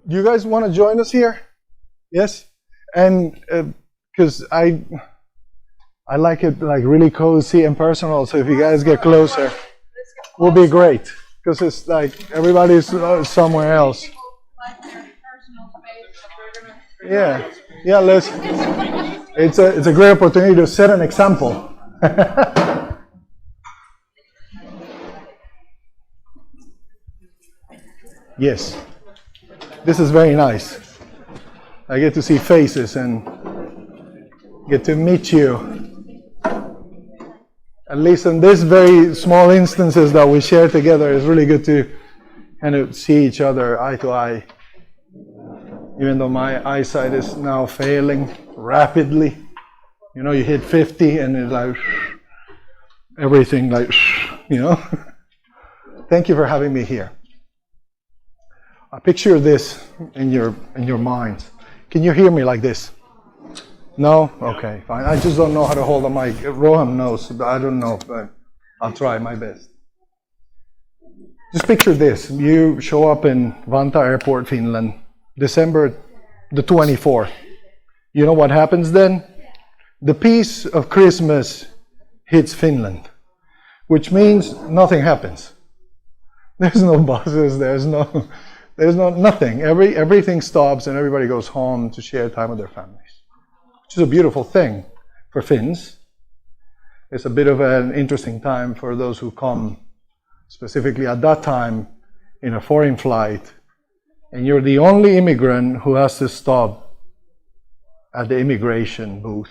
You guys want to join us here? Yes? And because I like it like really cozy and personal, so if you guys get closer, will be great. Because it's like everybody's somewhere else. Yeah, let's. It's a great opportunity to set an example. Yes, this is very nice. I get to see faces and get to meet you. At least in this very small instances that we share together, it's really good to kind of see each other eye to eye. Even though my eyesight is now failing rapidly. You know, you hit 50 and it's like, everything like, you know. Thank you for having me here. I picture this in your minds. Can you hear me like this? No? Okay, fine. I just don't know how to hold a mic. Rohan knows, but I don't know, but I'll try my best. Just picture this. You show up in Vantaa Airport, Finland, December the 24th. You know what happens then? The peace of Christmas hits Finland, which means nothing happens. There's no buses, there's nothing. Everything stops and everybody goes home to share time with their families, which is a beautiful thing for Finns. It's a bit of an interesting time for those who come specifically at that time in a foreign flight, and you're the only immigrant who has to stop at the immigration booth.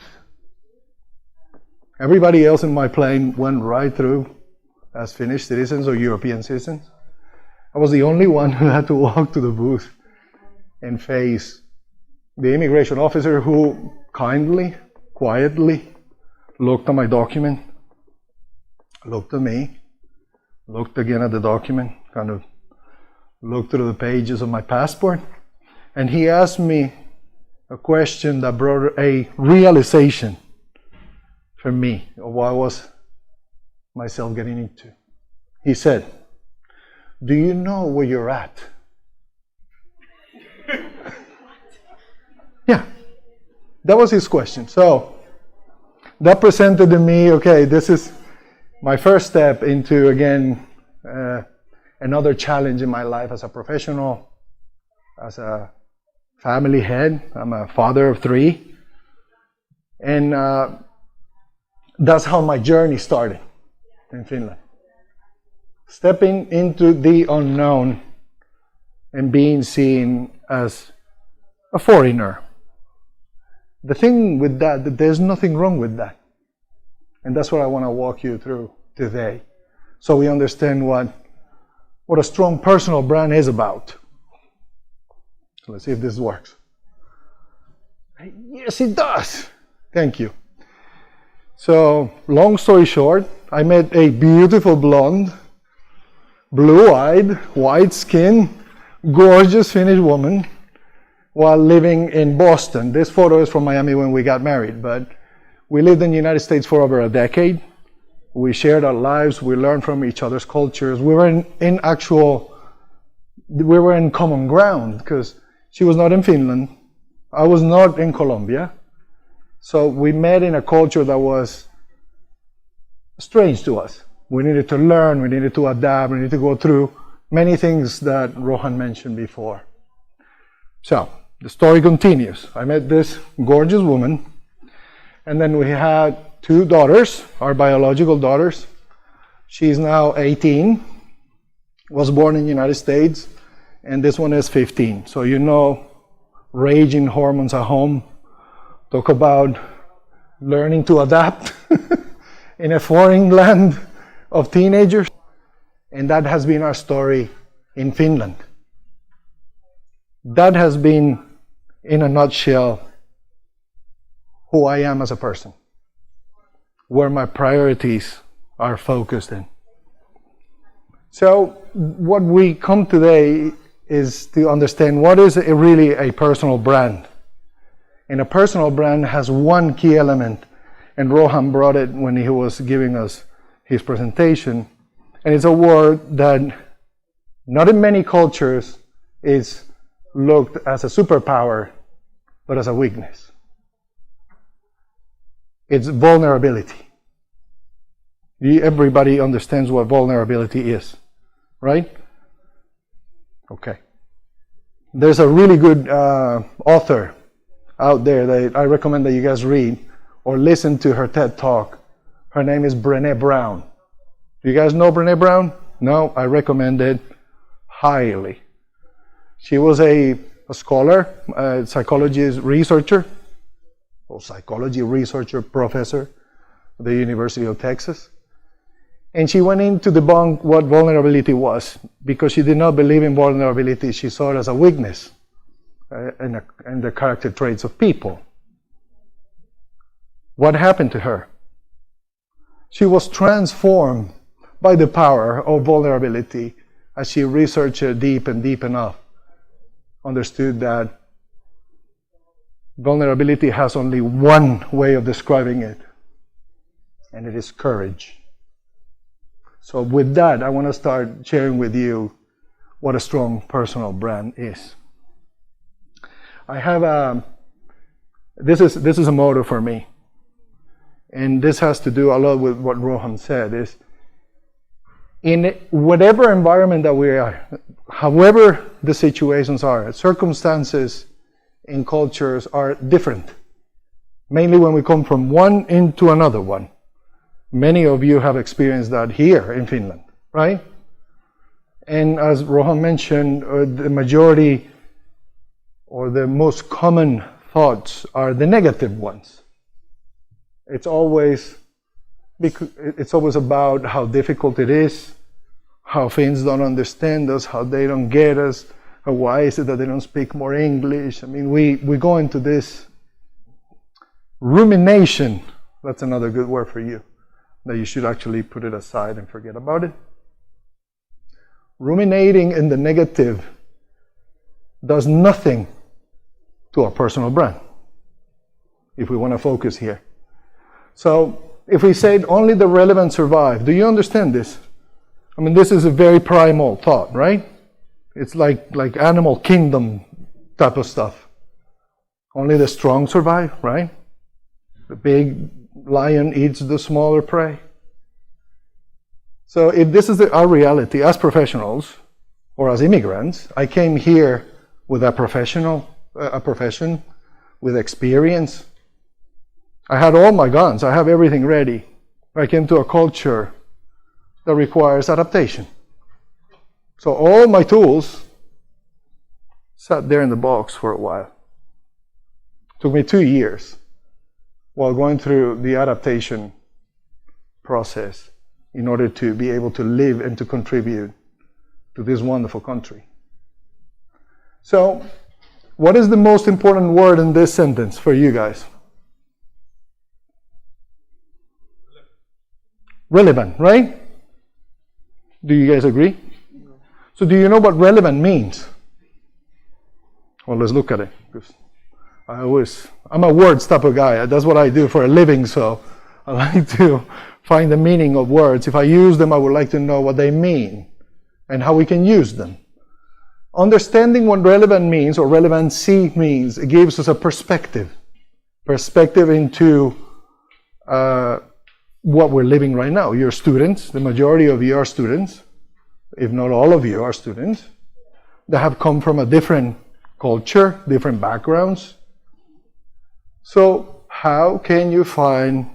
Everybody else in my plane went right through as Finnish citizens or European citizens. I was the only one who had to walk to the booth and face the immigration officer, who kindly, quietly looked at my document, looked at me, looked again at the document, kind of looked through the pages of my passport, and he asked me a question that brought a realization for me of what I was myself getting into. He said, "Do you know where you're at?" Yeah, that was his question. So that presented to me, okay, this is my first step into, again, another challenge in my life as a professional, as a family head. I'm a father of 3. And that's how my journey started in Finland. Stepping into the unknown and being seen as a foreigner. The thing with that there's nothing wrong with that. And that's what I want to walk you through today, so we understand what a strong personal brand is about. So let's see if this works. Yes, it does. Thank you. So, long story short, I met a beautiful blonde, blue-eyed, white-skinned, gorgeous Finnish woman while living in Boston. This photo is from Miami when we got married, but we lived in the United States for over a decade. We shared our lives. We learned from each other's cultures. We were in common ground, because she was not in Finland. I was not in Colombia. So we met in a culture that was strange to us. We needed to learn, we needed to adapt, we needed to go through many things that Rohan mentioned before. So the story continues. I met this gorgeous woman, and then we had 2 daughters, our biological daughters. She's now 18, was born in the United States, and this one is 15. So you know, raging hormones at home. Talk about learning to adapt in a foreign land of teenagers. And that has been our story in Finland. That has been, in a nutshell, who I am as a person, where my priorities are focused in. So what we come today is to understand what is really a personal brand. And a personal brand has one key element, and Rohan brought it when he was giving us his presentation. And it's a word that not in many cultures is looked as a superpower, but as a weakness. It's vulnerability. Everybody understands what vulnerability is, right? Okay. There's a really good author out there that I recommend that you guys read or listen to her TED Talk. Her name is Brené Brown. Do you guys know Brené Brown? No? I recommend it highly. She was a scholar, a psychology researcher, professor at the University of Texas. And she went in to debunk what vulnerability was, because she did not believe in vulnerability. She saw it as a weakness in the character traits of people. What happened to her? She was transformed by the power of vulnerability as she researched it deep and deep enough. Understood that vulnerability has only one way of describing it, and it is courage. So with that, I want to start sharing with you what a strong personal brand is. I have this is a motto for me, and this has to do a lot with what Rohan said. Is in whatever environment that we are, however the situations are, circumstances and cultures are different. Mainly when we come from one into another one. Many of you have experienced that here in Finland, right? And as Rohan mentioned, the majority or the most common thoughts are the negative ones. It's always about how difficult it is, how Finns don't understand us, how they don't get us, how why is it that they don't speak more English. I mean, we go into this rumination. That's another good word for you, that you should actually put it aside and forget about it. Ruminating in the negative does nothing to our personal brand, if we want to focus here. So if we say only the relevant survive, do you understand this? I mean, this is a very primal thought, right? It's like animal kingdom type of stuff. Only the strong survive, right? The big lion eats the smaller prey. So if this is our reality as professionals or as immigrants, I came here with a profession, with experience. I had all my guns. I have everything ready. I came to a culture that requires adaptation. So all my tools sat there in the box for a while. It took me 2 years while going through the adaptation process in order to be able to live and to contribute to this wonderful country. So, what is the most important word in this sentence for you guys? Relevant, right? Do you guys agree? No. So do you know what relevant means? Well, let's look at it. I'm a words type of guy. That's what I do for a living, so I like to find the meaning of words. If I use them, I would like to know what they mean and how we can use them. Understanding what relevant means, or relevancy means, it gives us a perspective into what we're living right now. You're students, the majority of you are students, if not all of you are students, that have come from a different culture, different backgrounds. So how can you find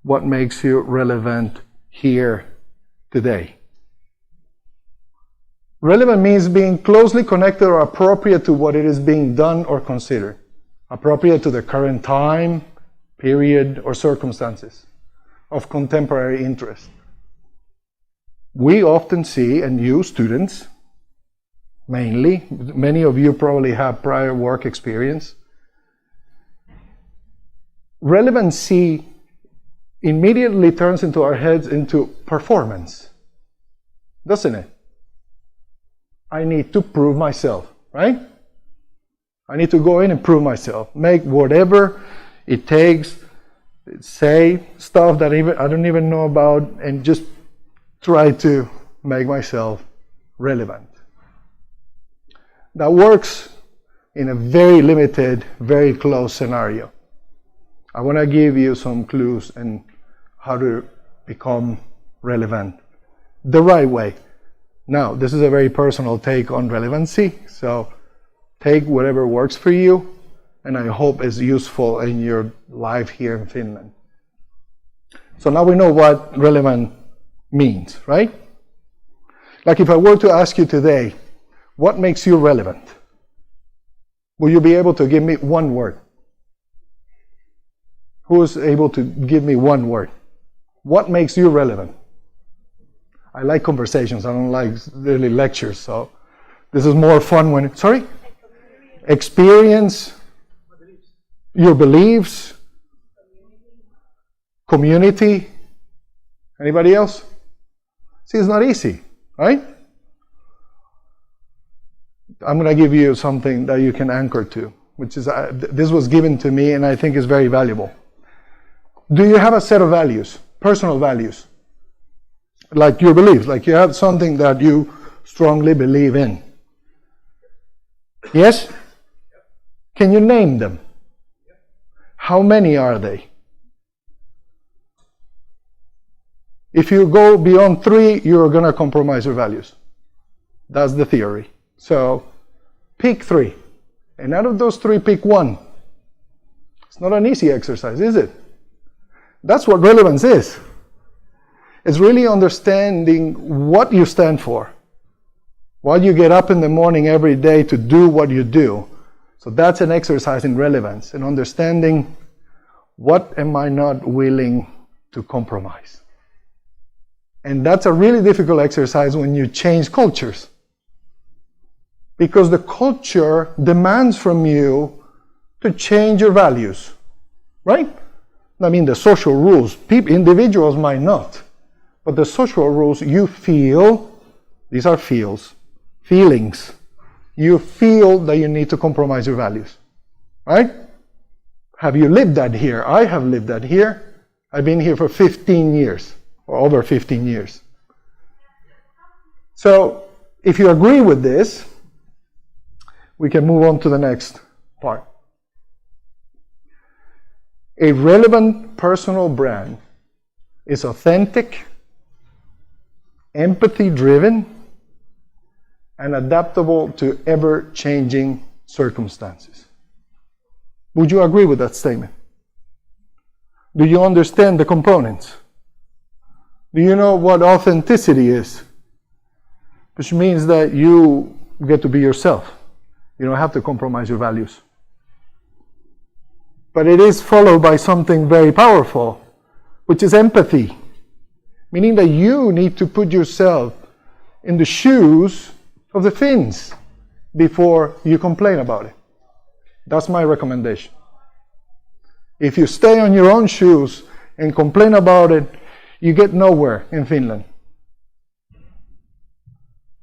what makes you relevant here today? Relevant means being closely connected or appropriate to what it is being done or considered. Appropriate to the current time, period, or circumstances of contemporary interest. We often see, and you students, mainly, many of you probably have prior work experience. Relevancy immediately turns into our heads into performance, doesn't it? I need to prove myself, right? I need to go in and prove myself, make whatever it takes, say stuff that I don't even know about, and just try to make myself relevant. That works in a very limited, very close scenario. I want to give you some clues on how to become relevant the right way. Now, this is a very personal take on relevancy, so take whatever works for you, and I hope is useful in your life here in Finland. So now we know what relevant means, right? Like if I were to ask you today, what makes you relevant? Will you be able to give me one word? Who is able to give me one word? What makes you relevant? I like conversations. I don't like really lectures, so this is more fun when... Sorry? Experience, your beliefs, community. Anybody else? See, it's not easy, right? I'm going to give you something that you can anchor to, which is, this was given to me and I think is very valuable. Do you have a set of values, personal values? Like your beliefs, like you have something that you strongly believe in. Yes? Can you name them? How many are they? If you go beyond 3, you're going to compromise your values. That's the theory. So pick 3. And out of those 3, pick 1. It's not an easy exercise, is it? That's what relevance is. It's really understanding what you stand for. Why you get up in the morning every day to do what you do. So that's an exercise in relevance and understanding what am I not willing to compromise. And that's a really difficult exercise when you change cultures. Because the culture demands from you to change your values, right? I mean, the social rules, individuals might not. But the social rules you feel, these are feelings. You feel that you need to compromise your values, right? Have you lived that here? I have lived that here. I've been here for 15 years, or over 15 years. So, if you agree with this, we can move on to the next part. A relevant personal brand is authentic, empathy-driven, and adaptable to ever-changing circumstances. Would you agree with that statement? Do you understand the components? Do you know what authenticity is? Which means that you get to be yourself. You don't have to compromise your values. But it is followed by something very powerful, which is empathy. Meaning that you need to put yourself in the shoes of the Finns before you complain about it. That's my recommendation. If you stay on your own shoes and complain about it, you get nowhere in Finland.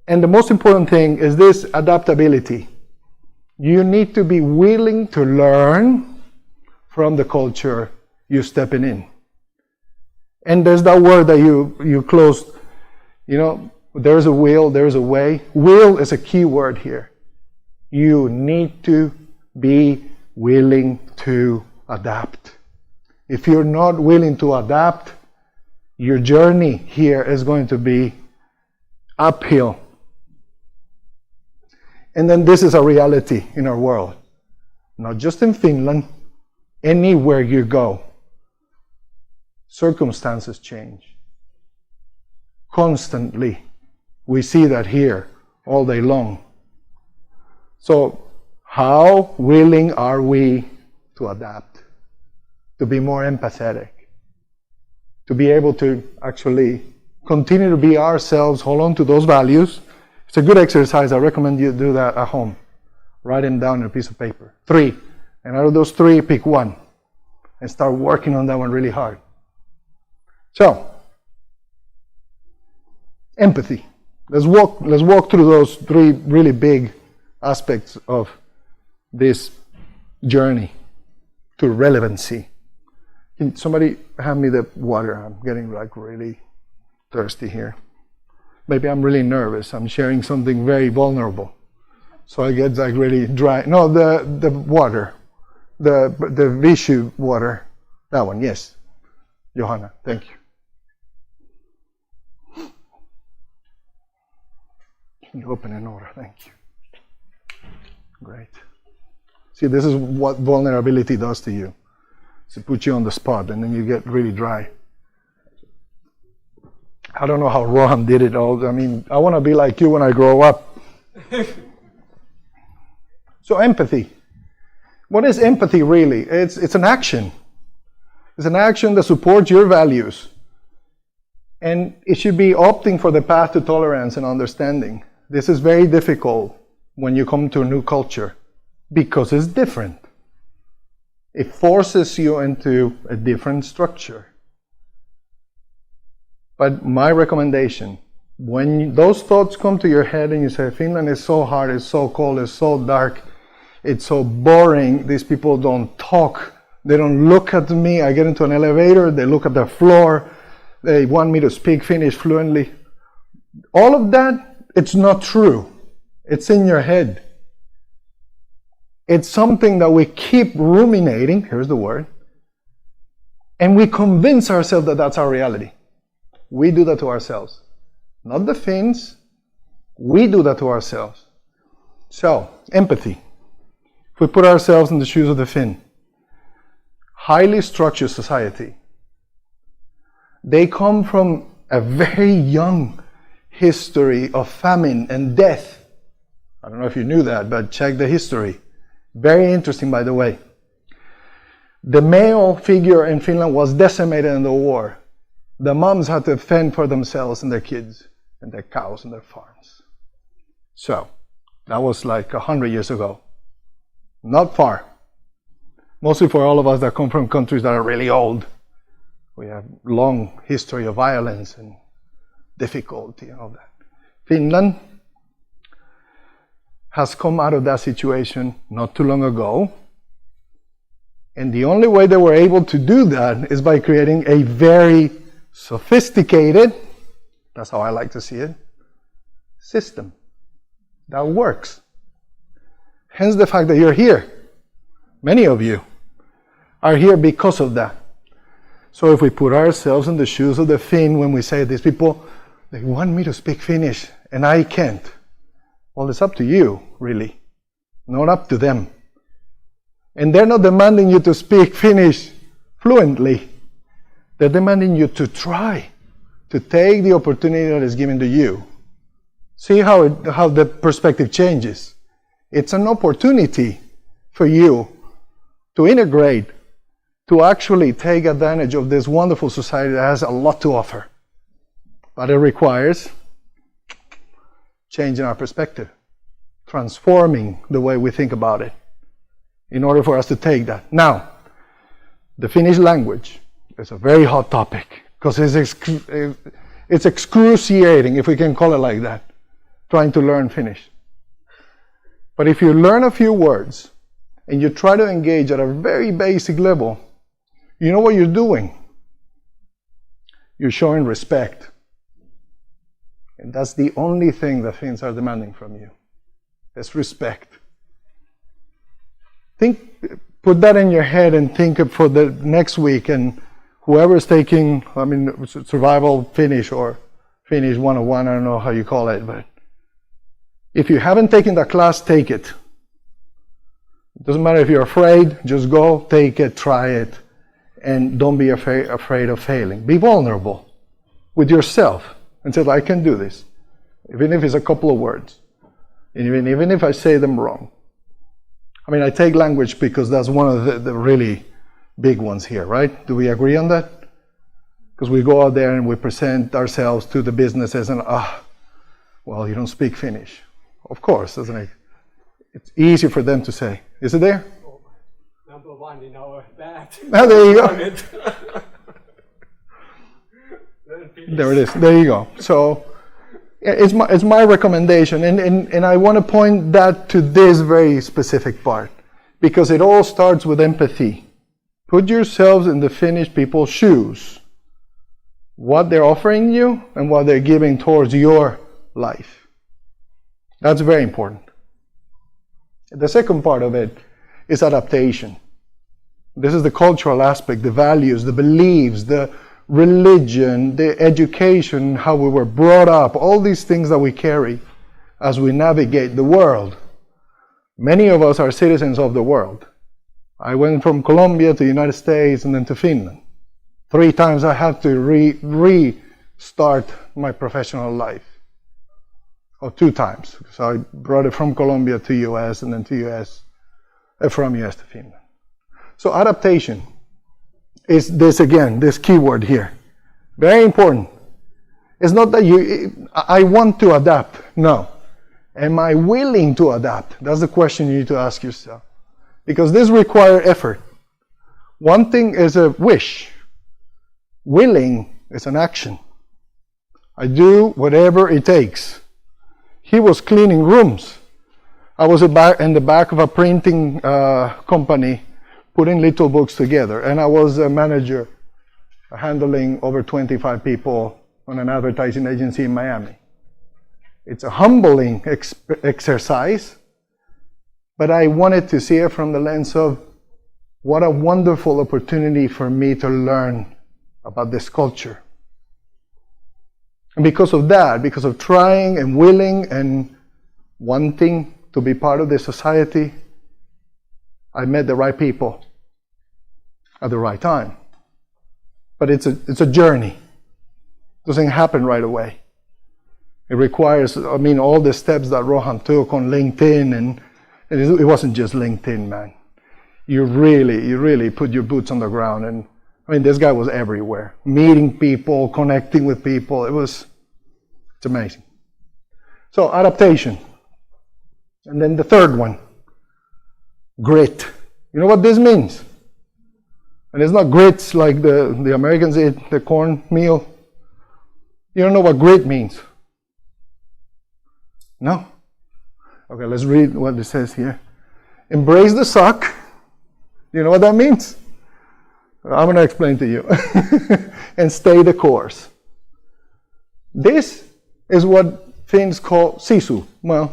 And the most important thing is this adaptability. You need to be willing to learn from the culture you're stepping in. And there's that word that you closed, there's a will, there's a way. Will is a key word here. You need to be willing to adapt. If you're not willing to adapt, your journey here is going to be uphill. And then this is a reality in our world. Not just in Finland, anywhere you go. Circumstances change. Constantly. We see that here all day long. So, how willing are we to adapt? To be more empathetic? To be able to actually continue to be ourselves, hold on to those values. It's a good exercise. I recommend you do that at home. Write them down on a piece of paper. 3. And out of those 3, pick 1. And start working on that one really hard. So, empathy. Let's walk through those 3 really big aspects of this journey to relevancy. Can somebody hand me the water? I'm getting really thirsty here. Maybe I'm really nervous. I'm sharing something very vulnerable. So it gets like really dry. No, the water, the Vishu water, that one. Yes, Johanna, thank you. Can you open an order? Thank you. Great. See, this is what vulnerability does to you. It puts you on the spot, and then you get really dry. I don't know how Rohan did it all. I mean, I want to be like you when I grow up. So empathy. What is empathy really? It's an action. It's an action that supports your values. And it should be opting for the path to tolerance and understanding. This is very difficult when you come to a new culture because it's different. It forces you into a different structure. But my recommendation, when those thoughts come to your head and you say, Finland is so hard, it's so cold, it's so dark, it's so boring, these people don't talk, they don't look at me, I get into an elevator, they look at the floor, they want me to speak Finnish fluently. All of that, it's not true. It's in your head. It's something that we keep ruminating, here's the word, and we convince ourselves that that's our reality. We do that to ourselves. Not the Finns. We do that to ourselves. So, empathy. If we put ourselves in the shoes of the Finn, highly structured society. They come from a very young history of famine and death. I don't know if you knew that, but check the history. Very interesting, by the way. The male figure in Finland was decimated in the war. The moms had to fend for themselves and their kids and their cows and their farms. So, that was like 100 years ago. Not far. Mostly for all of us that come from countries that are really old. We have long history of violence and difficulty and all that. Finland has come out of that situation not too long ago. And the only way they were able to do that is by creating a very sophisticated, that's how I like to see it, system that works. Hence the fact that you're here. Many of you are here because of that. So if we put ourselves in the shoes of the Finn when we say these people, they want me to speak Finnish and I can't. Well, it's up to you, really. Not up to them. And they're not demanding you to speak Finnish fluently. They're demanding you to try, to take the opportunity that is given to you. See how the perspective changes. It's an opportunity for you to integrate, to actually take advantage of this wonderful society that has a lot to offer. But it requires changing our perspective, transforming the way we think about it in order for us to take that. Now, the Finnish language is a very hot topic because it's excruciating, if we can call it like that, trying to learn Finnish. But if you learn a few words and you try to engage at a very basic level, you know what you're doing? You're showing respect. And that's the only thing the Finns are demanding from you. It's respect. Put that in your head and think for the next week, and whoever's taking, survival Finnish or Finnish 101, I don't know how you call it, but if you haven't taken that class, take it. It doesn't matter if you're afraid, just go, take it, try it, and don't be afraid of failing. Be vulnerable with yourself and say, I can do this, even if it's a couple of words, and even if I say them wrong. I take language because that's one of the really big ones here, right? Do we agree on that? Because we go out there and we present ourselves to the businesses and, well, you don't speak Finnish. Of course, doesn't it? It's easy for them to say. Is it there? Number one in our batch. Oh, there you go. There it is. There you go. So it's my recommendation, and I want to point that to this very specific part, because it all starts with empathy. Put yourselves in the Finnish people's shoes. What they're offering you and what they're giving towards your life. That's very important. The second part of it is adaptation. This is the cultural aspect, the values, the beliefs, the religion, the education, how we were brought up, all these things that we carry as we navigate the world. Many of us are citizens of the world. I went from Colombia to the United States and then to Finland. 3 times I had to restart my professional life. Or 2 times. So I brought it from Colombia to US and then to US, from US to Finland. So adaptation is this again, this keyword here. Very important. It's not that I want to adapt. No. Am I willing to adapt? That's the question you need to ask yourself. Because this requires effort. One thing is a wish. Willing is an action. I do whatever it takes. He was cleaning rooms. I was in the back of a printing company putting little books together. And I was a manager handling over 25 people on an advertising agency in Miami. It's a humbling exercise, but I wanted to see it from the lens of what a wonderful opportunity for me to learn about this culture. And because of that, because of trying and willing and wanting to be part of this society, I met the right people at the right time. But it's a journey. It doesn't happen right away. It requires, all the steps that Rohan took on LinkedIn, and it wasn't just LinkedIn, man. You really put your boots on the ground, and this guy was everywhere, meeting people, connecting with people. It's amazing. So adaptation, and then the third one, grit. You know what this means? And it's not grits like the Americans eat the cornmeal. You don't know what grit means. No? Okay, let's read what it says here. Embrace the suck. You know what that means? I'm going to explain to you. And stay the course. This is what Finns call sisu. Well,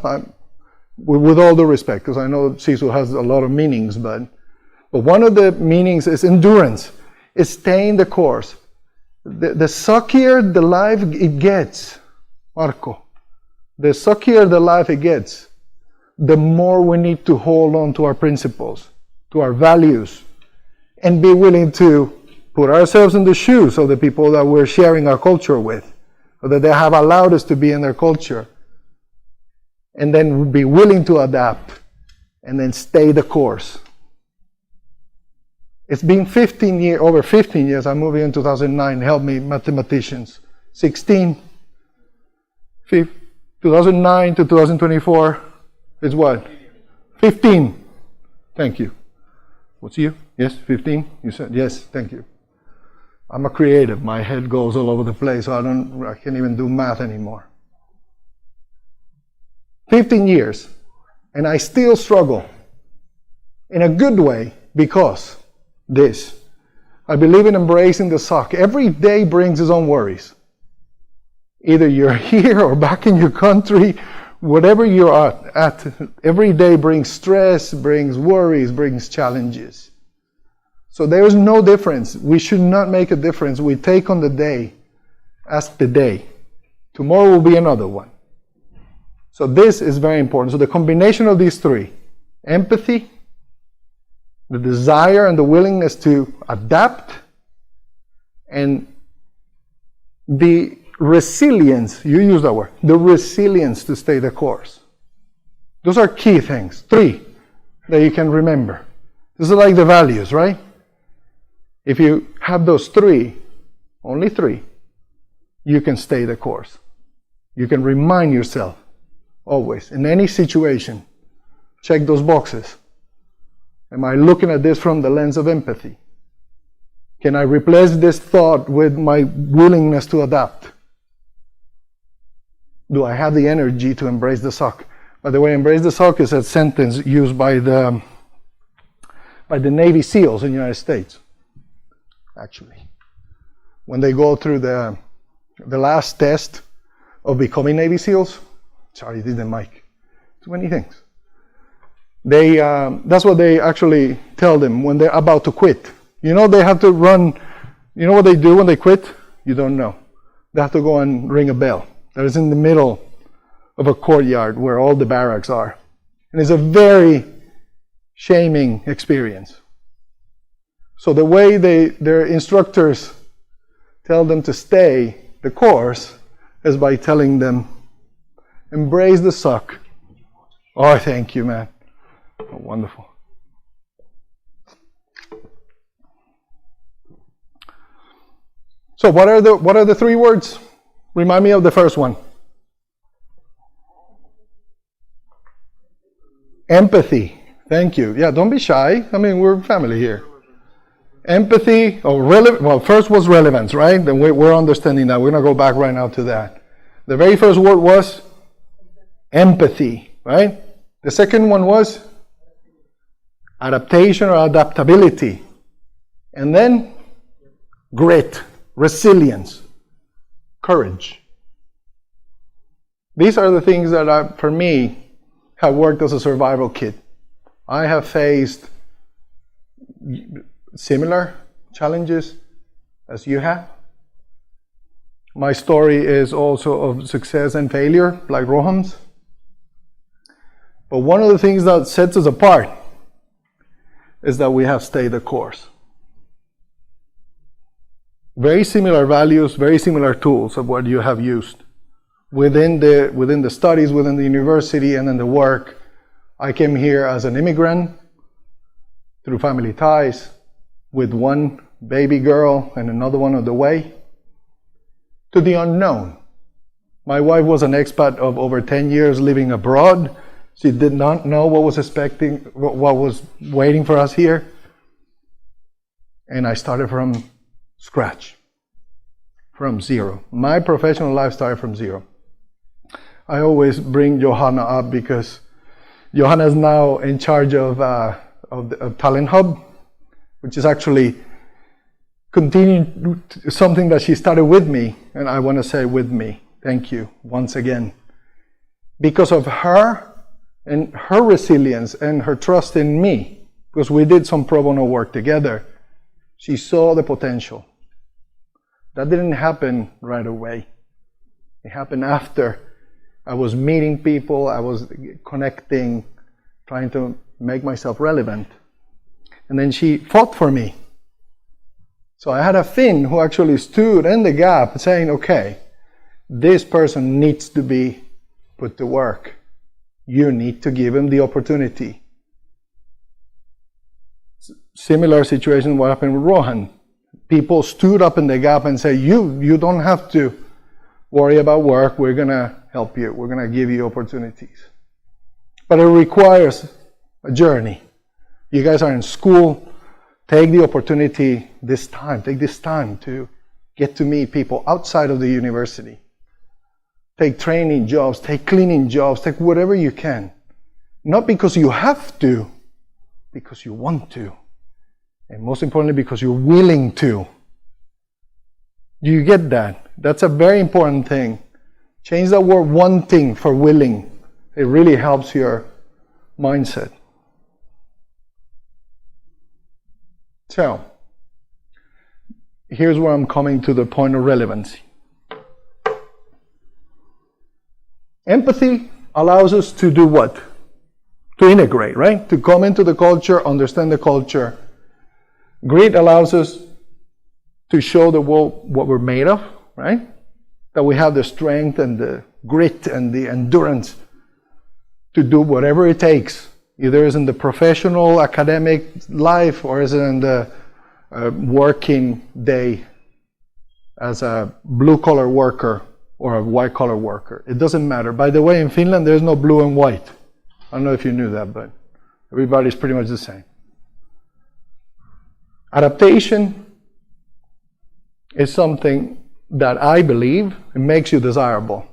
with all the respect, because I know sisu has a lot of meanings, but one of the meanings is endurance. It's staying the course. The suckier the life it gets, Marco, the suckier the life it gets, the more we need to hold on to our principles, to our values, and be willing to put ourselves in the shoes of the people that we're sharing our culture with, or that they have allowed us to be in their culture, and then be willing to adapt, and then stay the course. It's been over 15 years. I moved here in 2009. Help me, mathematicians. 2009 to 2024 is what? 15. Thank you. What's you? Yes, 15? You said yes, thank you. I'm a creative. My head goes all over the place, so I can't even do math anymore. 15 years, and I still struggle in a good way because this. I believe in embracing the suck. Every day brings its own worries. Either you're here or back in your country, whatever you're at, every day brings stress, brings worries, brings challenges. So there is no difference. We should not make a difference. We take on the day as the day. Tomorrow will be another one. So this is very important. So the combination of these three, empathy, the desire and the willingness to adapt, and the resilience, you use that word, the resilience to stay the course. Those are key things. 3 that you can remember. This is like the values, right? If you have those 3, only 3, you can stay the course. You can remind yourself always, in any situation, check those boxes. Am I looking at this from the lens of empathy? Can I replace this thought with my willingness to adapt? Do I have the energy to embrace the suck? By the way, embrace the suck is a sentence used by the Navy SEALs in the United States, actually. When they go through the last test of becoming Navy SEALs, sorry, did the mic. Too many things. That's what they actually tell them when they're about to quit. You know, they have to run. You know what they do when they quit? You don't know. They have to go and ring a bell that is in the middle of a courtyard where all the barracks are. And it's a very shaming experience. So the way their instructors tell them to stay the course is by telling them, embrace the suck. Oh, thank you, man. Oh, wonderful. So what are the three words? Remind me of the first one. Empathy. Thank you. Yeah, don't be shy. I mean, we're family here. Empathy, well, first was relevance, right? Then we're understanding that. We're going to go back right now to that. The very first word was empathy, right? The second one was adaptation or adaptability. And then grit, resilience, courage. These are the things that, for me, have worked as a survival kit. I have faced similar challenges as you have. My story is also of success and failure, like Rohan's. But one of the things that sets us apart is that we have stayed the course. Very similar values, very similar tools of what you have used. Within the studies, within the university, and in the work, I came here as an immigrant through family ties, with one baby girl and another one on the way, to the unknown. My wife was an expat of over 10 years living abroad. She did not know what was waiting for us here. And I started from scratch, from zero. My professional life started from zero. I always bring Johanna up because Johanna is now in charge of Talent Hub, which is actually continuing something that she started with me, and I want to say with me, thank you once again. Because of her and her resilience and her trust in me, because we did some pro bono work together, she saw the potential. That didn't happen right away. It happened after I was meeting people, I was connecting, trying to make myself relevant. And then she fought for me. So I had a Finn who actually stood in the gap saying, okay, this person needs to be put to work. You need to give him the opportunity. Similar situation what happened with Rohan. People stood up in the gap and said, you don't have to worry about work. We're going to help you. We're going to give you opportunities. But it requires a journey. You guys are in school. Take the opportunity this time. Take this time to get to meet people outside of the university. Take training jobs. Take cleaning jobs. Take whatever you can. Not because you have to, because you want to. And most importantly, because you're willing to. You get that? That's a very important thing. Change the word wanting for willing. It really helps your mindset. So, here's where I'm coming to the point of relevancy. Empathy allows us to do what? To integrate, right? To come into the culture, understand the culture. Grit allows us to show the world what we're made of, right? That we have the strength and the grit and the endurance to do whatever it takes. Either it's in the professional, academic life, or is it in the working day as a blue-collar worker or a white-collar worker. It doesn't matter. By the way, in Finland, there's no blue and white. I don't know if you knew that, but everybody's pretty much the same. Adaptation is something that I believe it makes you desirable.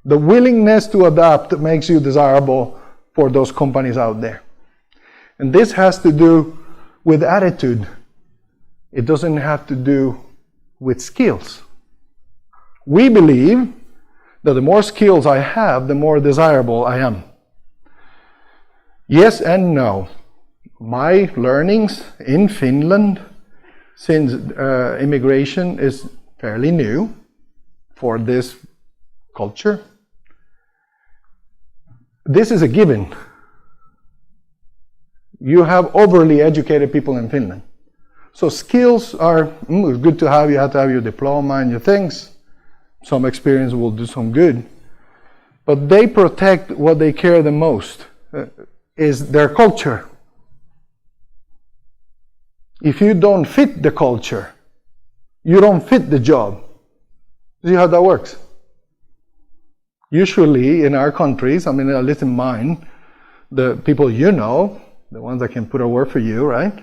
The willingness to adapt makes you desirable for those companies out there. And this has to do with attitude. It doesn't have to do with skills. We believe that the more skills I have, the more desirable I am. Yes and no. My learnings in Finland, since immigration is fairly new for this culture, this is a given. You have overly educated people in Finland. So skills are good to have. You have to have your diploma and your things. Some experience will do some good. But they protect what they care the most, is their culture. If you don't fit the culture, you don't fit the job. See how that works? Usually in our countries, I mean, at least in mine, the people you know, the ones that can put a word for you, right?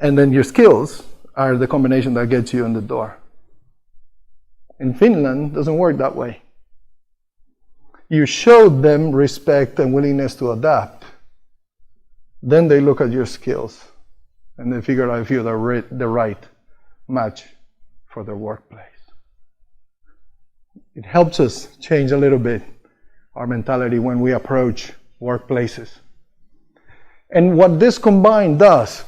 And then your skills are the combination that gets you in the door. In Finland, it doesn't work that way. You show them respect and willingness to adapt. Then they look at your skills and they figure out if you're the right match for their workplace. It helps us change a little bit our mentality when we approach workplaces. And what this combined does,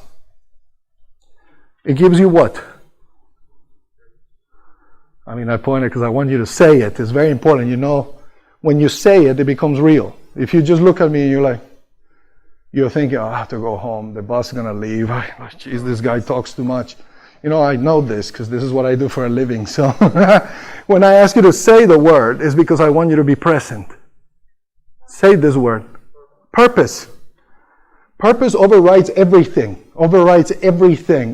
it gives you what? I mean, I pointed because I want you to say it. It's very important. You know, when you say it, it becomes real. If you just look at me and you're thinking, oh, I have to go home. The boss is going to leave. Jeez, this guy talks too much. You know, I know this because this is what I do for a living. So when I ask you to say the word, it's because I want you to be present. Say this word. Purpose. Purpose overrides everything,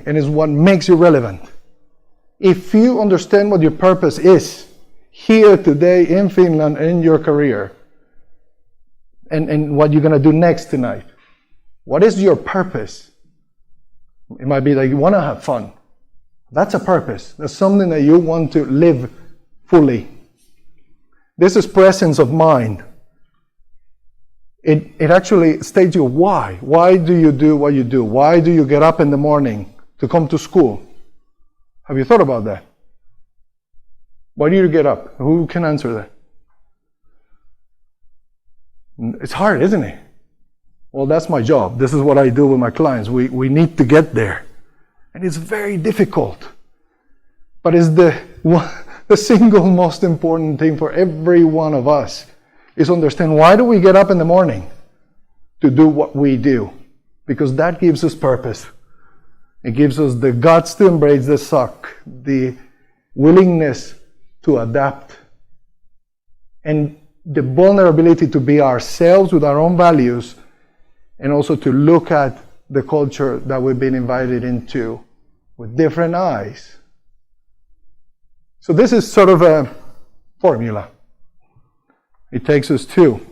and is what makes you relevant. If you understand what your purpose is, here today in Finland, in your career, and what you're going to do next tonight, what is your purpose? It might be that you want to have fun. That's a purpose. That's something that you want to live fully. This is presence of mind. It actually states you why. Why do you do what you do? Why do you get up in the morning to come to school? Have you thought about that? Why do you get up? Who can answer that? It's hard, isn't it? Well, that's my job. This is what I do with my clients. We need to get there. And it's very difficult. But it's the single most important thing for every one of us is understand why do we get up in the morning to do what we do? Because that gives us purpose. It gives us the guts to embrace the suck, the willingness to adapt, and the vulnerability to be ourselves with our own values, and also to look at the culture that we've been invited into with different eyes. So this is sort of a formula. It takes us to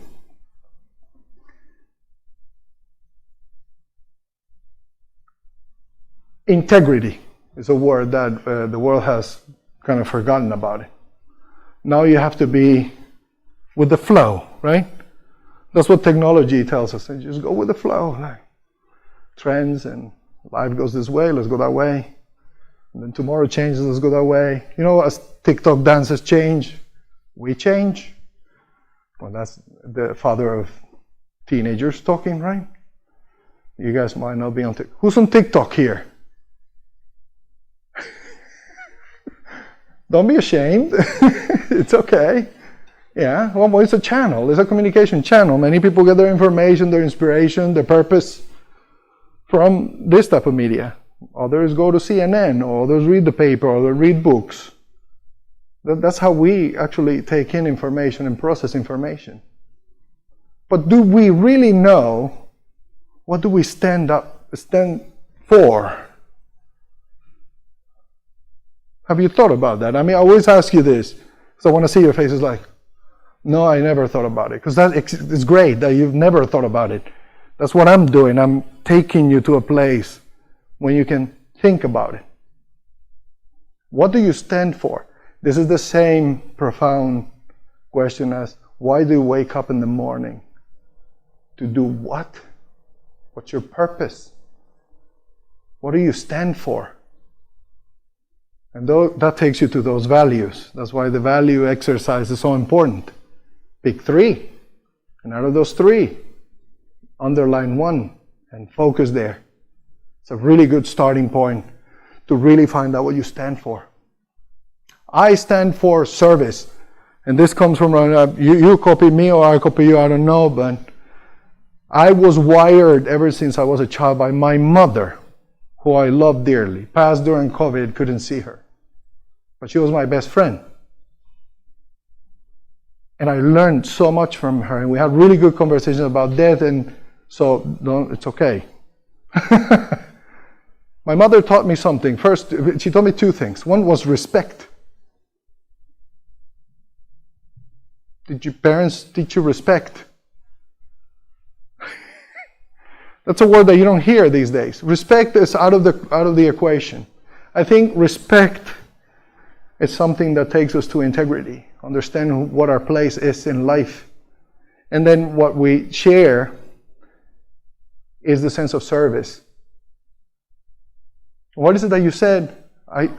integrity. Is a word that the world has kind of forgotten about it. Now you have to be with the flow, right? That's what technology tells us. You just go with the flow. Like trends and life goes this way, let's go that way. And then tomorrow changes, let's go that way. You know, as TikTok dances change, we change. Well, that's the father of teenagers talking, right? You guys might not be on TikTok. Who's on TikTok here? Don't be ashamed. It's okay. Yeah, well, it's a channel. It's a communication channel. Many people get their information, their inspiration, their purpose from this type of media. Others go to CNN, or others read the paper, or they read books. That's how we actually take in information and process information. But do we really know what do we stand for? Have you thought about that? I mean, I always ask you this, because I want to see your faces like, no, I never thought about it. Because it's great that you've never thought about it. That's what I'm doing. I'm taking you to a place when you can think about it. What do you stand for? This is the same profound question as, why do you wake up in the morning? To do what? What's your purpose? What do you stand for? And that takes you to those values. That's why the value exercise is so important. Pick 3. And out of those 3, underline one and focus there. It's a really good starting point to really find out what you stand for. I stand for service. And this comes from, you copy me or I copy you, I don't know, but I was wired ever since I was a child by my mother, who I love dearly. Passed during COVID, couldn't see her. But she was my best friend. And I learned so much from her, and we had really good conversations about death, and so it's okay. My mother taught me something. First, she taught me two things. One was respect. Did your parents teach you respect? That's a word that you don't hear these days. Respect is out of the equation. I think respect is something that takes us to integrity, understand what our place is in life. And then what we share is the sense of service. What is it that you said? I will be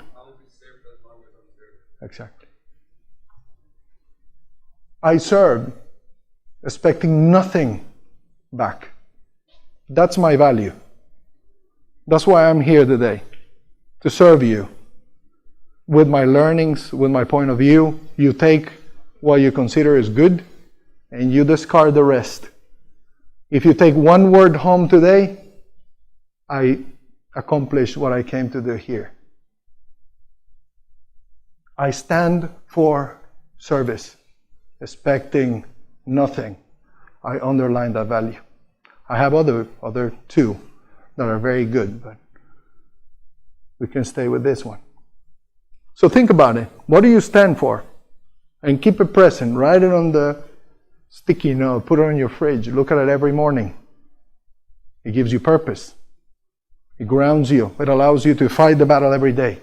served as long as I'm served. Exactly. I serve, expecting nothing back. That's my value. That's why I'm here today, to serve you. With my learnings, with my point of view, you take what you consider is good, and you discard the rest. If you take one word home today, I accomplished what I came to do here. I stand for service, expecting nothing. I underline that value. I have other two that are very good, but we can stay with this one. So think about it. What do you stand for? And keep it present. Write it on the sticky note. Put it on your fridge. Look at it every morning. It gives you purpose. It grounds you. It allows you to fight the battle every day.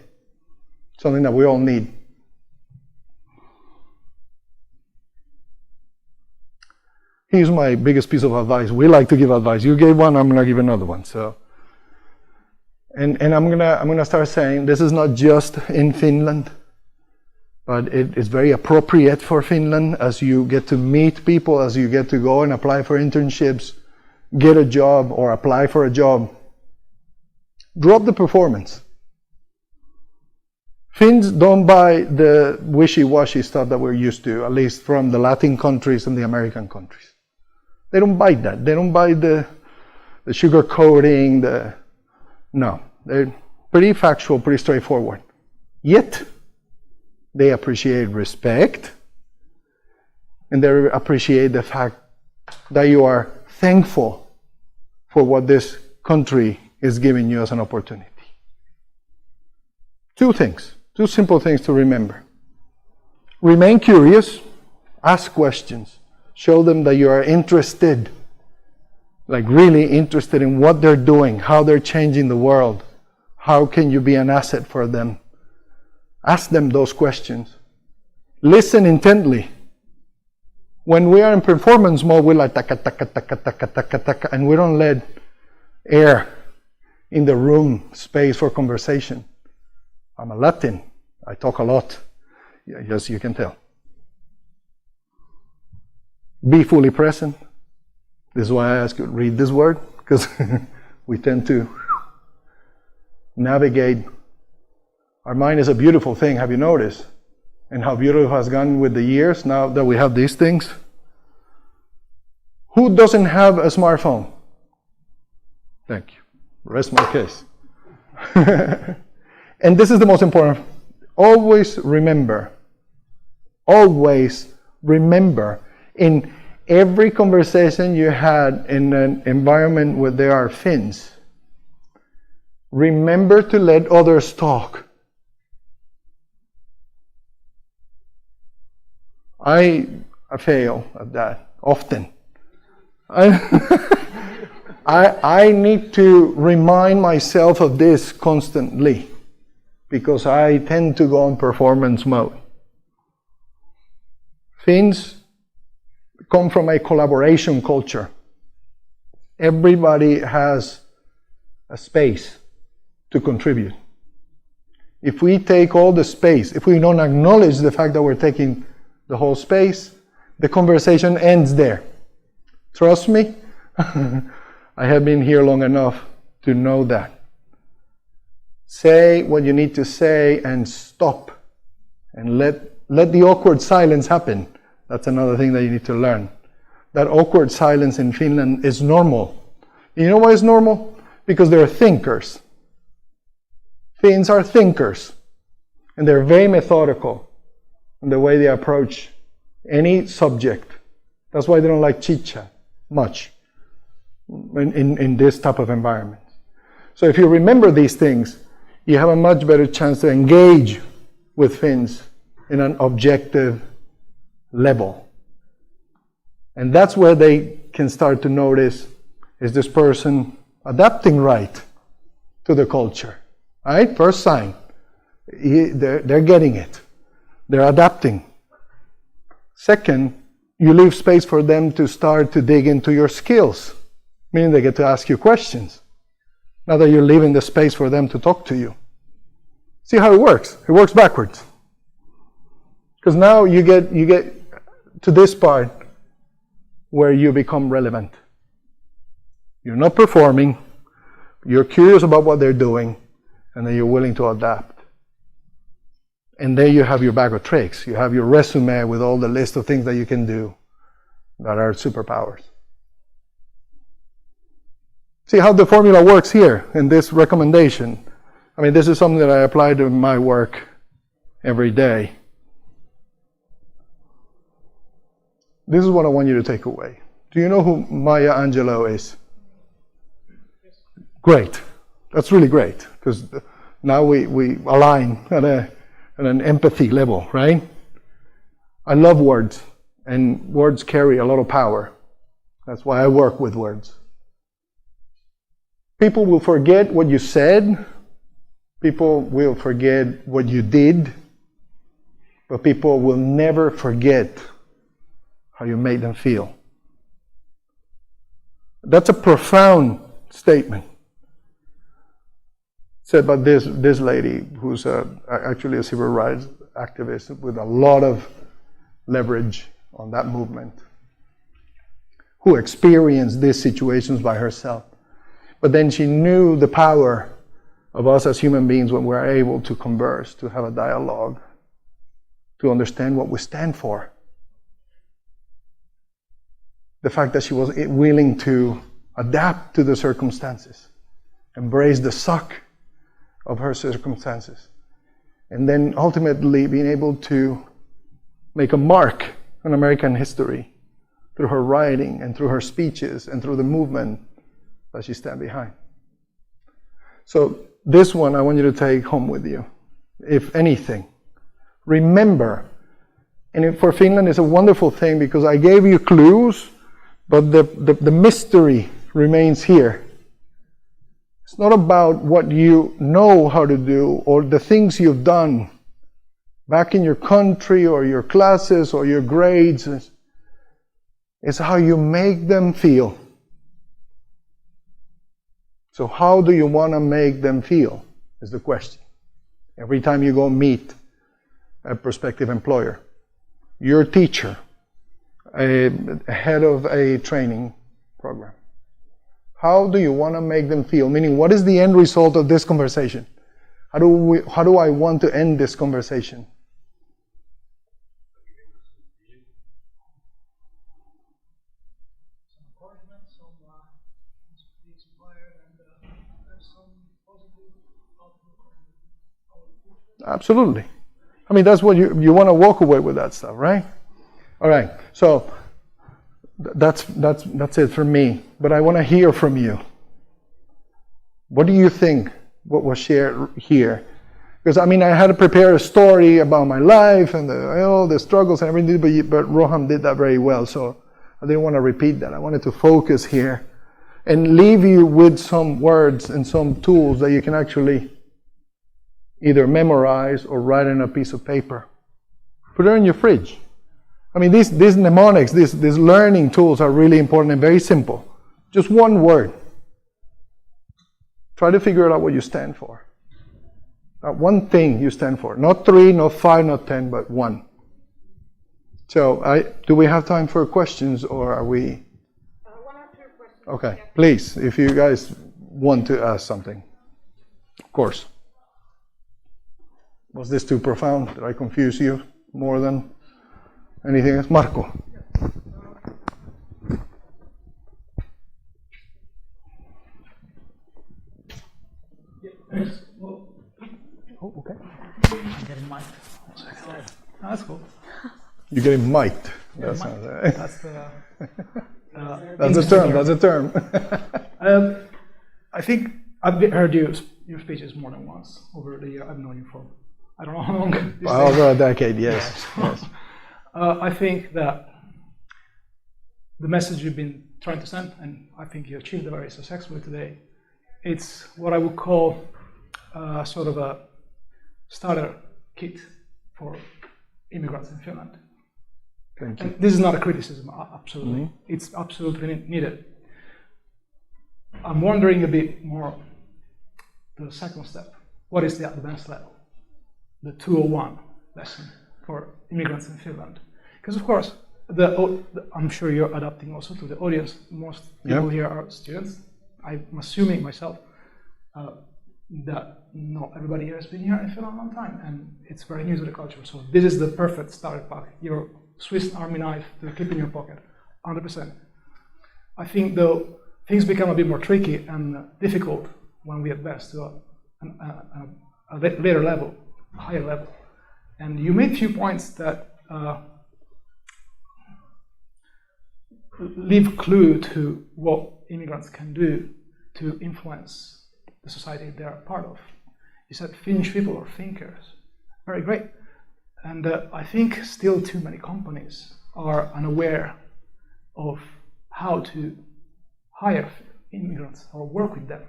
Something that we all need. Here's my biggest piece of advice. We like to give advice. You gave one, I'm gonna give another one. So, and I'm gonna start saying this is not just in Finland, but it is very appropriate for Finland as you get to meet people, as you get to go and apply for internships, get a job or apply for a job. Drop the performance. Finns don't buy the wishy-washy stuff that we're used to, at least from the Latin countries and the American countries. They don't buy that. They don't buy the sugar coating, no. They're pretty factual, pretty straightforward. Yet, they appreciate respect, and they appreciate the fact that you are thankful for what this country is giving you as an opportunity. Two things, two simple things to remember. Remain curious, ask questions. Show them that you are interested, like really interested in what they're doing, how they're changing the world. How can you be an asset for them? Ask them those questions. Listen intently. When we are in performance mode, we're like taka, taka, taka, taka, taka, taka, and we don't let air in the room, space for conversation. I'm a Latin. I talk a lot. Yes, you can tell. Be fully present. This is why I ask you to read this word, because we tend to navigate. Our mind is a beautiful thing, have you noticed? And how beautiful it has gone with the years now that we have these things. Who doesn't have a smartphone? Thank you. Rest my case. And this is the most important. Always remember, in every conversation you had in an environment where there are Finns, remember to let others talk. I fail at that often. I need to remind myself of this constantly because I tend to go in performance mode. Finns come from a collaboration culture. Everybody has a space to contribute. If we take all the space, if we don't acknowledge the fact that we're taking the whole space, the conversation ends there. Trust me, I have been here long enough to know that. Say what you need to say and stop. And let the awkward silence happen. That's another thing that you need to learn. That awkward silence in Finland is normal. You know why it's normal? Because they're thinkers. Finns are thinkers. And they're very methodical in the way they approach any subject. That's why they don't like chit-chat much in this type of environment. So if you remember these things, you have a much better chance to engage with Finns in an objective level. And that's where they can start to notice, is this person adapting right to the culture? Right? First sign. They're getting it. They're adapting. Second, you leave space for them to start to dig into your skills, meaning they get to ask you questions. Now that you're leaving the space for them to talk to you. See how it works? It works backwards. Because now you get to this part where you become relevant. You're not performing, you're curious about what they're doing, and then you're willing to adapt. And then you have your bag of tricks. You have your resume with all the list of things that you can do that are superpowers. See how the formula works here in this recommendation. I mean, this is something that I apply to my work every day. This is what I want you to take away. Do you know who Maya Angelou is? Great. That's really great, because now we align at an empathy level, right? I love words, and words carry a lot of power. That's why I work with words. People will forget what you said. People will forget what you did. But people will never forget how you made them feel. That's a profound statement said by this lady who's actually a civil rights activist with a lot of leverage on that movement, who experienced these situations by herself. But then she knew the power of us as human beings when we're able to converse, to have a dialogue, to understand what we stand for. The fact that she was willing to adapt to the circumstances, embrace the suck of her circumstances, and then ultimately being able to make a mark on American history through her writing and through her speeches and through the movement that she stands behind. So this one I want you to take home with you. If anything, remember, and for Finland it's a wonderful thing because I gave you clues, but the mystery remains here. It's not about what you know how to do or the things you've done back in your country or your classes or your grades. It's how you make them feel. So how do you want to make them feel is the question. Every time you go meet a prospective employer, your teacher, a head of a training program, how do you want to make them feel? Meaning, what is the end result of this conversation? How do I want to end this conversation? Absolutely. I mean, that's what you want to walk away with that stuff, right? All right. So that's it for me. But I want to hear from you. What do you think? What was shared here? Because I mean, I had to prepare a story about my life and the struggles and everything, but Rohan did that very well. So I didn't want to repeat that. I wanted to focus here and leave you with some words and some tools that you can actually either memorize or write on a piece of paper. Put it in your fridge. I mean, these mnemonics, these learning tools are really important and very simple. Just one word. Try to figure out what you stand for. Not one thing you stand for. Not 3, not 5, not 10, but 1. So, do we have time for questions, or are we? One or two questions. Okay, please, if you guys want to ask something, of course. Was this too profound? Did I confuse you more than anything else? Marco. Oh, okay. I'm getting mic'd. Oh, that's cool. You're getting mic'd. That's the That's a term. That's a term. I think I've heard your speeches more than once over the year. I've known you for I don't know how long. Over a decade, yes. Yeah, so, yes. I think that the message you've been trying to send, and I think you achieved it very successfully today, it's what I would call sort of a starter kit for immigrants in Finland. Thank you. And this is not a criticism, absolutely. Mm-hmm. It's absolutely needed. I'm wondering a bit more the second step. What is the advanced level? The 201 lesson for immigrants in Finland. Because of course, I'm sure you're adapting also to the audience. Most people here are students. I'm assuming myself that not everybody here has been here in Finland a long time, and it's very new to the culture. So this is the perfect starter pack. Your Swiss Army knife to keep in your pocket, 100%. I think though things become a bit more tricky and difficult when we advance to a later level, a higher level. And you made a few points that leave clue to what immigrants can do to influence the society they are part of. You said Finnish people are thinkers. Very great. And I think still too many companies are unaware of how to hire immigrants or work with them.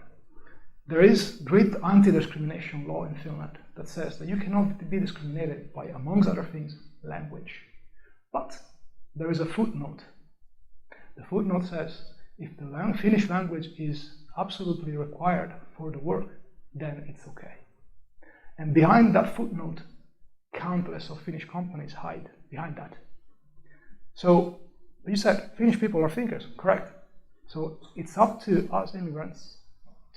There is great anti-discrimination law in Finland that says that you cannot be discriminated by, amongst other things, language. But there is a footnote. The footnote says if the Finnish language is absolutely required for the work, then it's okay. And behind that footnote, countless of Finnish companies hide behind that. So you said Finnish people are thinkers, correct? So it's up to us immigrants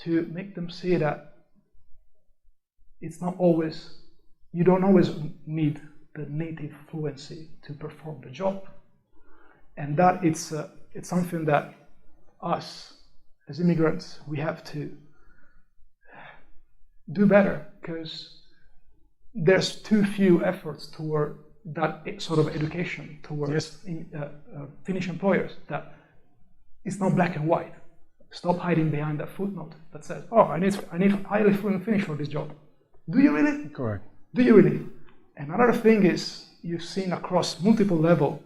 to make them see that it's not always, you don't always need the native fluency to perform the job. And that it's something that us as immigrants, we have to do better, because there's too few efforts toward that sort of education towards Finnish employers, that it's not black and white. Stop hiding behind that footnote that says, oh, I need highly fluent Finnish for this job. Do you really? Correct. Do you really? Another thing is, you've seen across multiple levels,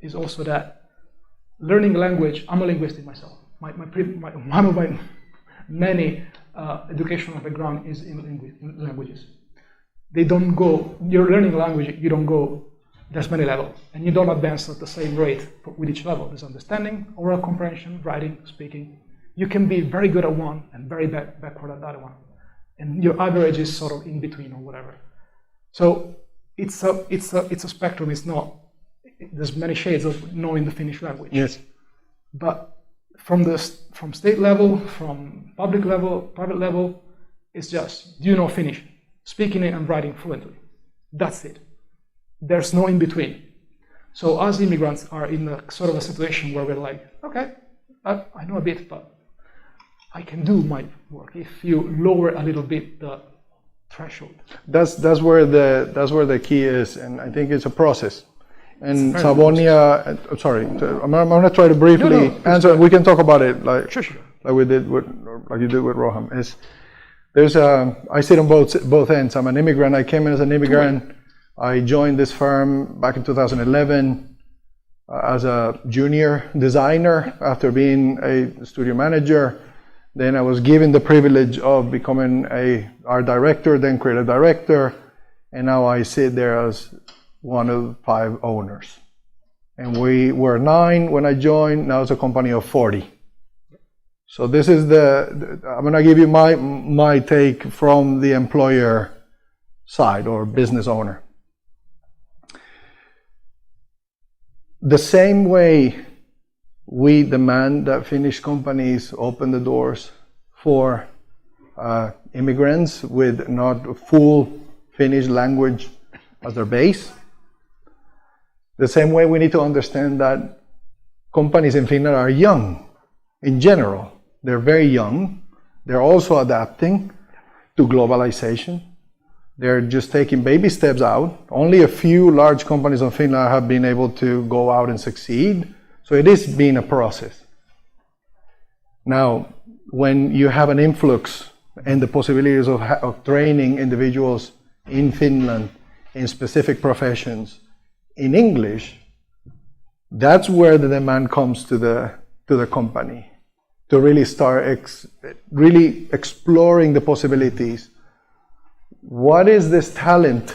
is also that learning a language, I'm a linguist myself. One of my many educational background is in languages. They don't go, you're learning a language, you don't go, there's many levels, and you don't advance at the same rate with each level. There's understanding, oral comprehension, writing, speaking. You can be very good at one and very backward at the other one. And your average is sort of in between or whatever. So it's a spectrum, it's not, there's many shades of knowing the Finnish language. Yes. But from state level, from public level, private level, it's just, do you know Finnish? Speaking it and writing fluently. That's it. There's no in between. So us immigrants are in a sort of a situation where we're like, okay, I know a bit, but I can do my work if you lower a little bit the threshold. That's where the key is, and I think it's a process. And Savonia, sorry, I'm going to try to briefly answer. We can talk about it like we did like you did with Roham. I sit on both ends. I'm an immigrant. I came in as an immigrant. I joined this firm back in 2011 as a junior designer after being a studio manager. Then I was given the privilege of becoming art director, then creative director, and now I sit there as one of 5 owners. And we were 9 when I joined, now it's a company of 40. So this is I'm going to give you my take from the employer side or business owner. The same way we demand that Finnish companies open the doors for immigrants with not full Finnish language as their base. The same way we need to understand that companies in Finland are young in general. They're very young. They're also adapting to globalization. They're just taking baby steps out. Only a few large companies in Finland have been able to go out and succeed. So it is being a process. Now, when you have an influx and the possibilities of training individuals in Finland in specific professions in English, that's where the demand comes to the company to really start really exploring the possibilities. What is this talent?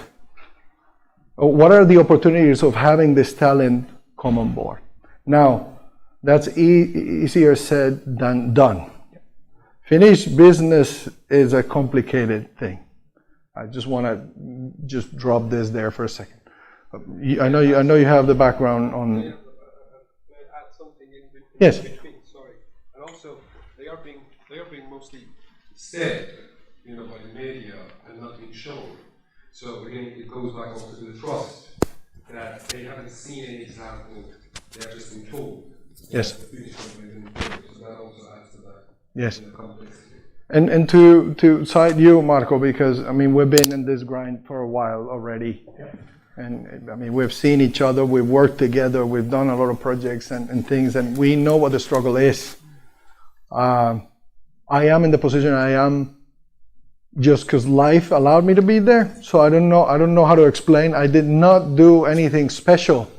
What are the opportunities of having this talent come on board? Now, that's easier said than done. Finnish business is a complicated thing. I just want to drop this there for a second. I know you have the background on. Add something in between. Yes. Sorry, and also they are being mostly said, by the media and not being shown. So again, it goes back also to the trust that they haven't seen any example. They have just been told. Yes. The Finnish company didn't do it. So that also adds to that. Yes. In the complexity. And to cite you, Marco, because we've been in this grind for a while already. Yeah. And we've seen each other, we've worked together, we've done a lot of projects and things, and we know what the struggle is. I am in the position I am just because life allowed me to be there. So I don't know how to explain. I did not do anything special,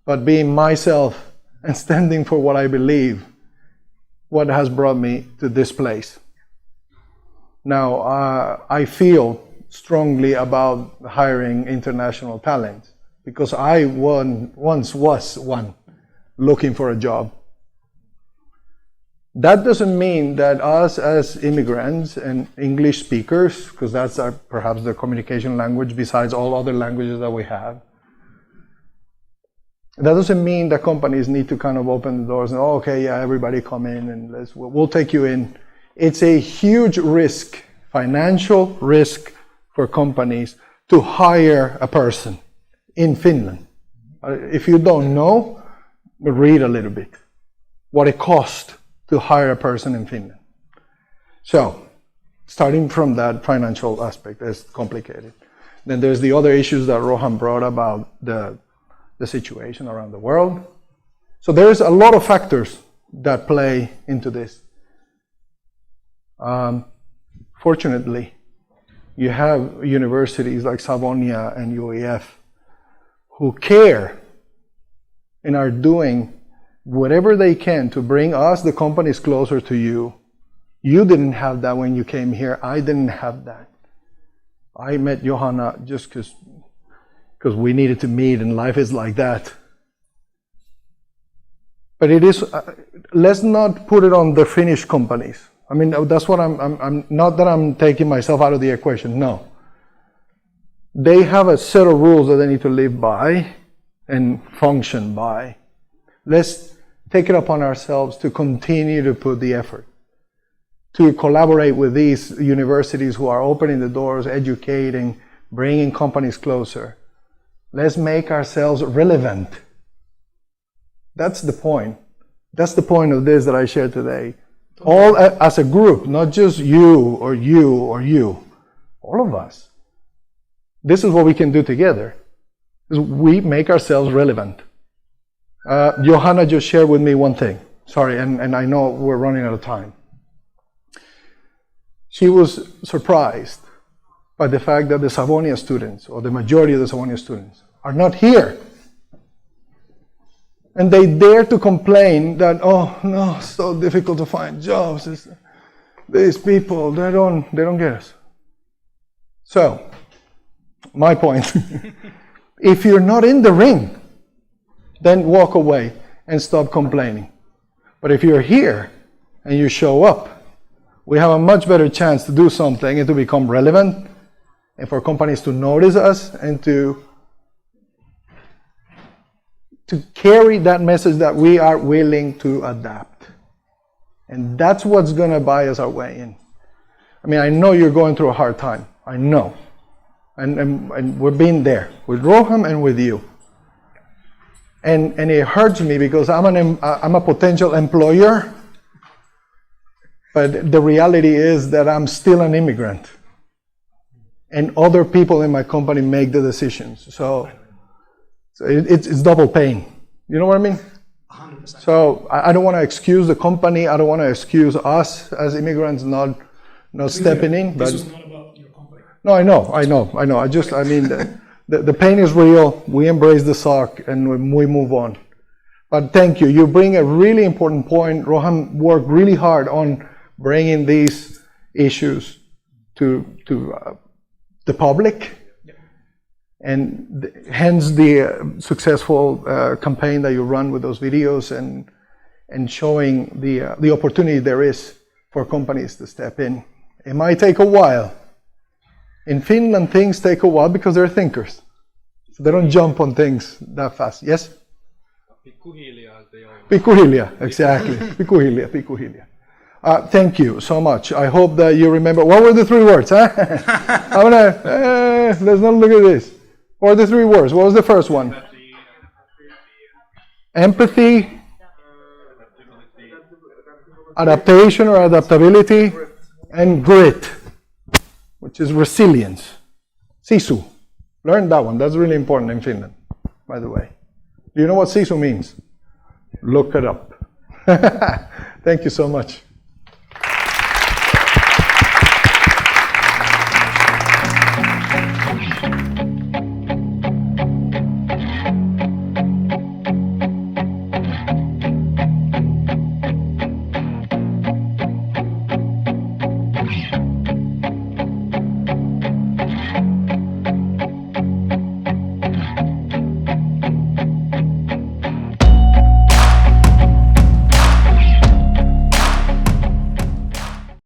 but being myself and standing for what I believe, what has brought me to this place. Now, I feel strongly about hiring international talent because I once was one looking for a job. That doesn't mean that us as immigrants and English speakers, because that's perhaps the communication language besides all other languages that we have, that doesn't mean that companies need to kind of open the doors and, okay, yeah, everybody come in and we'll take you in. It's a huge risk, financial risk for companies to hire a person in Finland. If you don't know, read a little bit what it costs to hire a person in Finland. So, starting from that financial aspect is complicated. Then there's the other issues that Rohan brought about the situation around the world. So there's a lot of factors that play into this. Fortunately, you have universities like Savonia and UEF who care and are doing whatever they can to bring us, the companies, closer to you. You didn't have that when you came here. I didn't have that. I met Johanna just because we needed to meet, and life is like that. But it is, let's not put it on the Finnish companies. That's what I'm not that I'm taking myself out of the equation, no. They have a set of rules that they need to live by and function by. Let's take it upon ourselves to continue to put the effort, to collaborate with these universities who are opening the doors, educating, bringing companies closer. Let's make ourselves relevant. That's the point. That's the point of this that I shared today. All as a group, not just you or you or you. All of us. This is what we can do together. Is we make ourselves relevant. Johanna just shared with me one thing. Sorry, and I know we're running out of time. She was surprised by the fact that the Savonia students, or the majority of the Savonia students, are not here. And they dare to complain that, oh no, it's so difficult to find jobs. These people, they don't get us. So, my point, if you're not in the ring, then walk away and stop complaining. But if you're here and you show up, we have a much better chance to do something and to become relevant, and for companies to notice us and to to carry that message that we are willing to adapt. And that's what's going to buy us our way in. I mean, I know you're going through a hard time. I know. And we've been there with Rohan and with you. And it hurts me because I'm a potential employer, but the reality is that I'm still an immigrant. And other people in my company make the decisions. So it's double pain. You know what I mean? 100%. So I don't want to excuse the company. I don't want to excuse us as immigrants not stepping in. But this was not about your company. no, I know. The pain is real. We embrace the suck and we move on. But thank you. You bring a really important point. Rohan worked really hard on bringing these issues to the public. And hence the successful campaign that you run with those videos and showing the opportunity there is for companies to step in. It might take a while. In Finland, things take a while because they're thinkers. So they don't jump on things that fast. Yes? Pikkuhiljaa, exactly. Pikkuhiljaa. Thank you so much. I hope that you remember. What were the 3 words? Huh? Let's not look at this. What are the 3 words? What was the first one? Empathy, adaptation or adaptability, and grit, which is resilience. Sisu. Learn that one. That's really important in Finland, by the way. Do you know what sisu means? Look it up. Thank you so much.